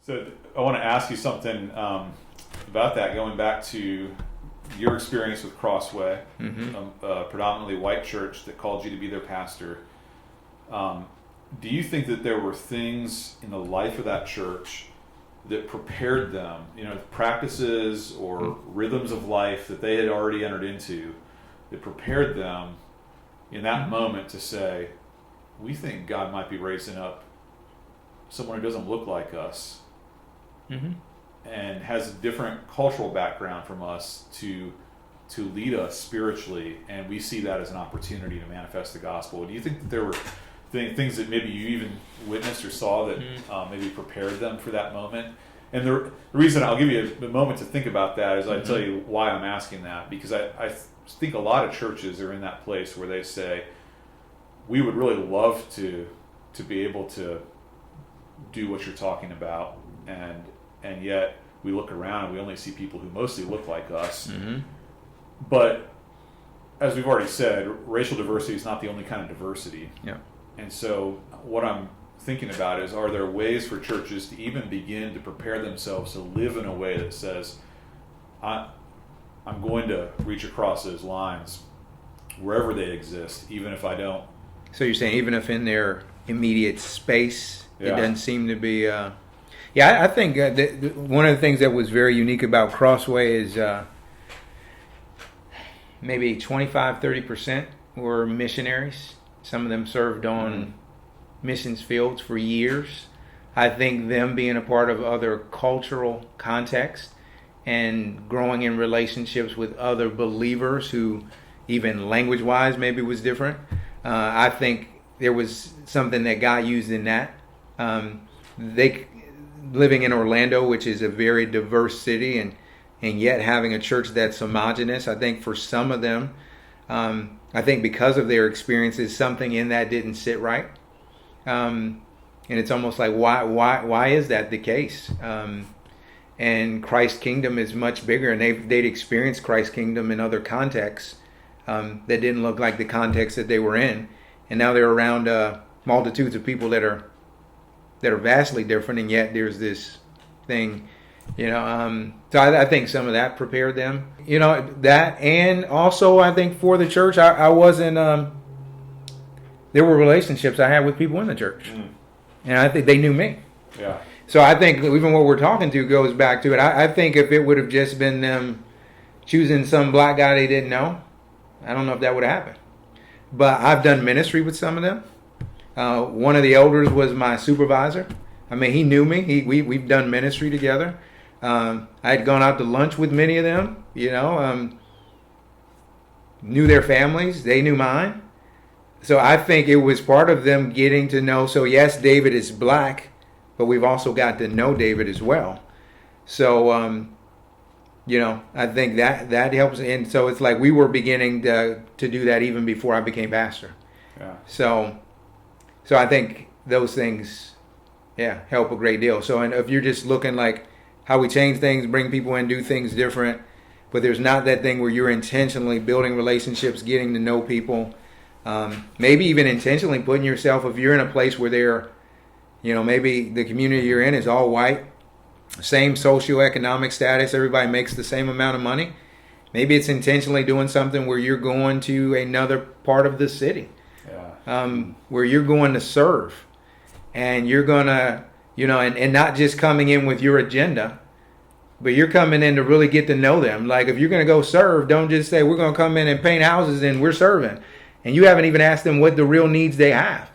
So I want to ask you something about that, going back to your experience with Crossway, a predominantly white church that called you to be their pastor. Do you think that there were things in the life of that church that prepared them, practices or rhythms of life that they had already entered into, that prepared them in that moment to say, we think God might be raising up someone who doesn't look like us and has a different cultural background from us to lead us spiritually, and we see that as an opportunity to manifest the gospel? Do you think that there were things that maybe you even witnessed or saw that maybe prepared them for that moment? And the reason I'll give you a moment to think about that is I tell you why I'm asking that, because I think a lot of churches are in that place where they say, we would really love to be able to do what you're talking about, and yet we look around and we only see people who mostly look like us. But as we've already said, racial diversity is not the only kind of diversity. Yeah. And so what I'm thinking about is, are there ways for churches to even begin to prepare themselves to live in a way that says, I'm going to reach across those lines wherever they exist, even if I don't. So you're saying even if in their immediate space, it doesn't seem to be... I think one of the things that was very unique about Crossway is maybe 25-30% were missionaries. Some of them served on missions fields for years. I think them being a part of other cultural contexts and growing in relationships with other believers who, even language-wise, maybe was different. I think there was something that God used in that. They living in Orlando, which is a very diverse city, and yet having a church that's homogenous. I think for some of them, I think because of their experiences, something in that didn't sit right. And it's almost like, why is that the case? And Christ's kingdom is much bigger, and they'd experienced Christ's kingdom in other contexts that didn't look like the context that they were in. And now they're around multitudes of people that are vastly different, and yet there's this thing, so I think some of that prepared them, that, and also I think for the church, I wasn't, there were relationships I had with people in the church, and I think they knew me. Yeah. So I think even what we're talking to goes back to it. I think if it would have just been them choosing some black guy they didn't know, I don't know if that would have happened. But I've done ministry with some of them. One of the elders was my supervisor. I mean, he knew me. We've done ministry together. I had gone out to lunch with many of them, knew their families. They knew mine. So I think it was part of them getting to know. So yes, David is black, but we've also got to know David as well. So, I think that helps. And so it's like we were beginning to do that even before I became pastor. Yeah. So I think those things, help a great deal. So, and if you're just looking like how we change things, bring people in, do things different, but there's not that thing where you're intentionally building relationships, getting to know people, maybe even intentionally putting yourself, if you're in a place where they're, maybe the community you're in is all white, same socioeconomic status, everybody makes the same amount of money. Maybe it's intentionally doing something where you're going to another part of the city. Where you're going to serve, and you're going to, and not just coming in with your agenda, but you're coming in to really get to know them. Like if you're going to go serve, don't just say, we're going to come in and paint houses and we're serving. And you haven't even asked them what the real needs they have.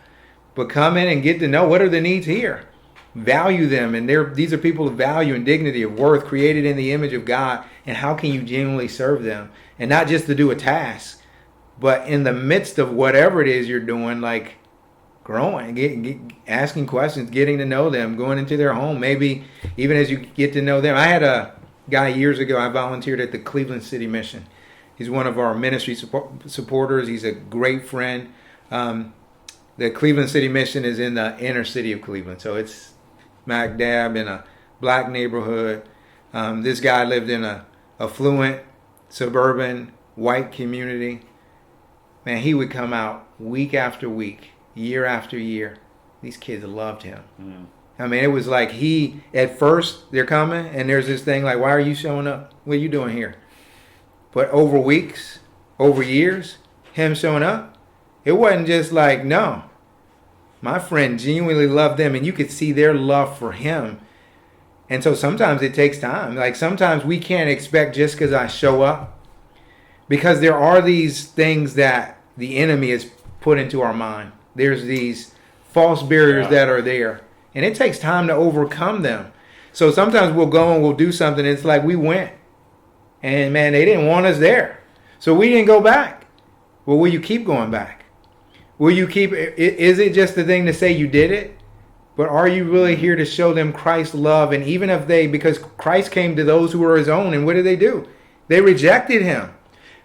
But come in and get to know what are the needs here. Value them. And these are people of value and dignity, of worth, created in the image of God. And how can you genuinely serve them? And not just to do a task, but in the midst of whatever it is you're doing, like growing, asking questions, getting to know them, going into their home, maybe even as you get to know them. I had a guy years ago, I volunteered at the Cleveland City Mission. He's one of our ministry supporters. He's a great friend. The Cleveland City Mission is in the inner city of Cleveland, so it's smack dab in a black neighborhood. This guy lived in a affluent, suburban, white community. Man, he would come out week after week, year after year. These kids loved him. I mean, it was like at first they're coming and there's this thing like, why are you showing up? What are you doing here? But over weeks, over years, him showing up, it wasn't just like, no. My friend genuinely loved them, and you could see their love for him. And so sometimes it takes time. Like sometimes we can't expect just because I show up, because there are these things that the enemy has put into our mind. There's these false barriers that are there, and it takes time to overcome them. So sometimes we'll go and we'll do something, and it's like we went, and man, they didn't want us there, so we didn't go back. Well, will you keep going back? Will you keep, is it just the thing to say you did it? But are you really here to show them Christ's love? And even if because Christ came to those who were his own, and what did? They rejected him.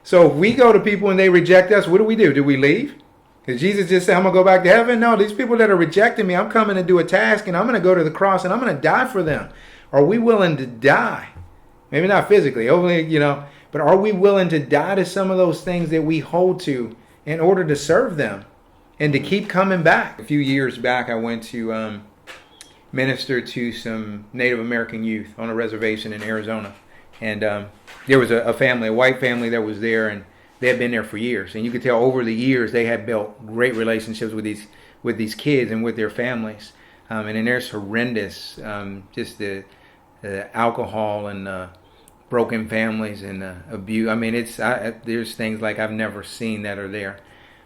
So if we go to people and they reject us, what do? Do we leave? Because Jesus just said, I'm going to go back to heaven? No, these people that are rejecting me, I'm coming to do a task, and I'm going to go to the cross, and I'm going to die for them. Are we willing to die? Maybe not physically, only, but are we willing to die to some of those things that we hold to in order to serve them? And to keep coming back. A few years back, I went to minister to some Native American youth on a reservation in Arizona. And there was a family, a white family that was there, and they had been there for years. And you could tell over the years they had built great relationships with these kids and with their families. And then there's horrendous, just the alcohol and broken families and abuse. I mean, there's things like I've never seen that are there.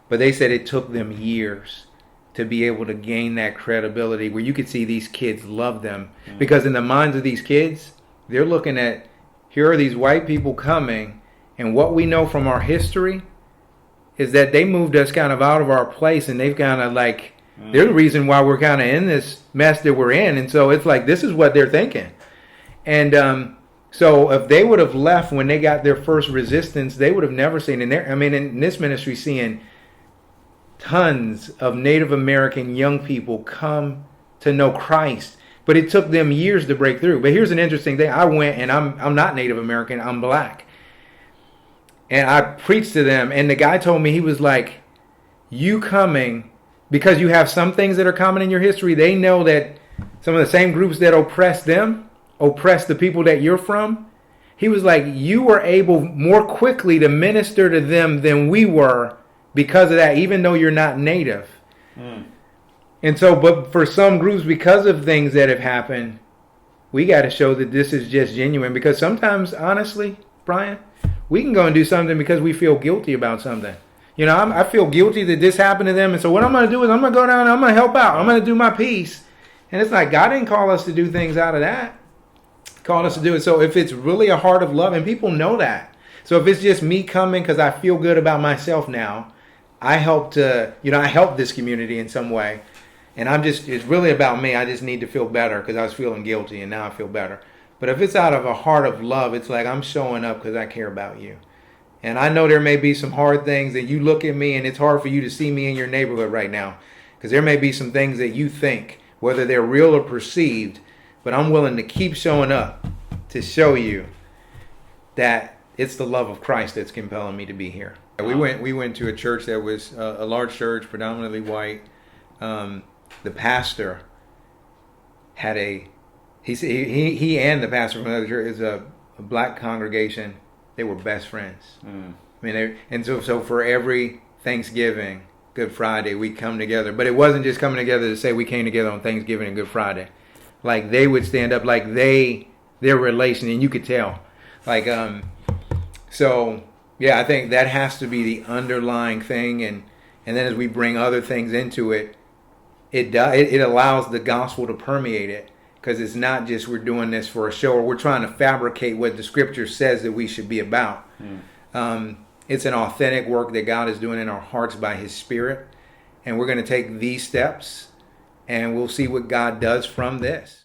But they said it took them years to be able to gain that credibility where you could see these kids love them. Mm-hmm. Because in the minds of these kids, they're looking at, here are these white people coming, and what we know from our history is that they moved us kind of out of our place, and they've kind of like, they're the reason why we're kind of in this mess that we're in. And so it's like, this is what they're thinking. And so if they would have left when they got their first resistance, they would have never seen in this ministry, seeing tons of Native American young people come to know Christ, but it took them years to break through. But here's an interesting thing: I went, and I'm not Native American, I'm black, and I preached to them. And the guy told me, he was like, "You coming because you have some things that are common in your history. They know that some of the same groups that oppress them oppress the people that you're from." He was like, "You were able more quickly to minister to them than we were." Because of that, even though you're not native. And so, but for some groups, because of things that have happened, we got to show that this is just genuine. Because sometimes, honestly, Brian, we can go and do something because we feel guilty about something. I feel guilty that this happened to them. And so what I'm going to do is I'm going to go down and I'm going to help out. I'm going to do my piece. And it's like, God didn't call us to do things out of that. He called us to do it. So if it's really a heart of love, and people know that. So if it's just me coming because I feel good about myself now, I help this community in some way. And it's really about me. I just need to feel better because I was feeling guilty, and now I feel better. But if it's out of a heart of love, it's like I'm showing up because I care about you. And I know there may be some hard things that you look at me and it's hard for you to see me in your neighborhood right now. Because there may be some things that you think, whether they're real or perceived, but I'm willing to keep showing up to show you that it's the love of Christ that's compelling me to be here. We went to a church that was a large church, predominantly white. The pastor had he and the pastor from another church is a black congregation. They were best friends. I mean, so for every Thanksgiving, Good Friday, we come together. But it wasn't just coming together to say we came together on Thanksgiving and Good Friday. Like they would stand up, like their relation, and you could tell, like so. Yeah, I think that has to be the underlying thing, and then as we bring other things into it, it allows the gospel to permeate it, because it's not just we're doing this for a show or we're trying to fabricate what the scripture says that we should be about. It's an authentic work that God is doing in our hearts by His Spirit, and we're going to take these steps, and we'll see what God does from this.